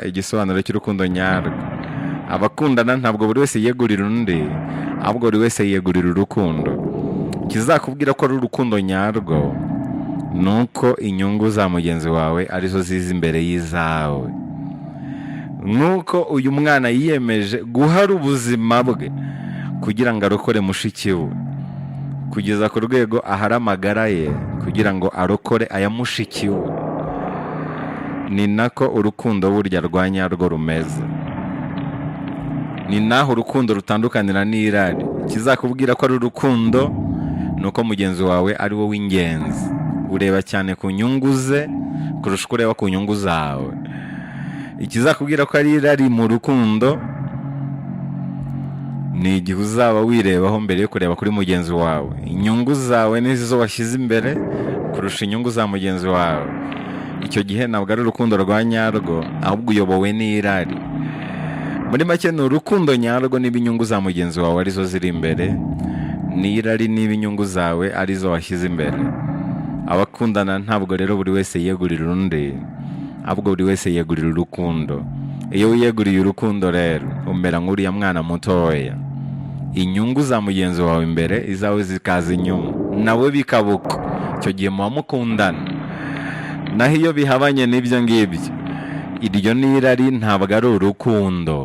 igisobanuro cy'urukundo nyarwo. Abakundana ntabwo buri wese yiyegurira undi, ahubwo buri wese yiyegurira urukundo. Ikizakubwira ko ari urukundo nyarwo ni uko inyungu za mugenzi wawe arizo ziza imbere y'izawe. Nuko uyu mwana yiyemeje guhara ubuzima bwe kugira ngo arokore mushiki we, kugeza ku rwego ahara amagara ye kugira ngo arokore aya mushiki we. Ni nako urukundo burya rwa nyarwo rumeze. Ni naho urukundo rutandukanira n'irari. Ikizakubwira ko ari urukundo ni uko mugenzi wawe ari wowe w'ingenzi. Ureba cyane ku nyungu ze kurusha uko ureba ku nyungu zawe. Ikizakubwira ko ari irari mu rukundo ni igihe uzaba wirebaho mbere yo kureba kuri mugenzi wawe. Inyungu zawe nizo washyize imbere kurusha inyungu za mugenzi wawe. Icyo gihe ntabwo ari urukundo rwa nyarwo, ahubwo uyobowe n'irari. Muri make ni urukundo nyarwo niba inyungu za mugenzi wawe arizo ziri imbere, n'irari niba inyungu zawe arizo washyize imbere. Abakundana ntabwo rero buri wese yiyegurira undi, ahubwo buri wese yiyegurira urukundo. Iyo wiyeguriye urukundo rero umera nk'uriya mwana mutoya. Inyungu za mugenzi wawe imbere, izawe zikaza inyuma, nawe bikabuka. Icyo gihe muba mukundana. Naho iyo bihabanye n'ibyo ngibyo, iryo ni irari, ntabwo ari urukundo.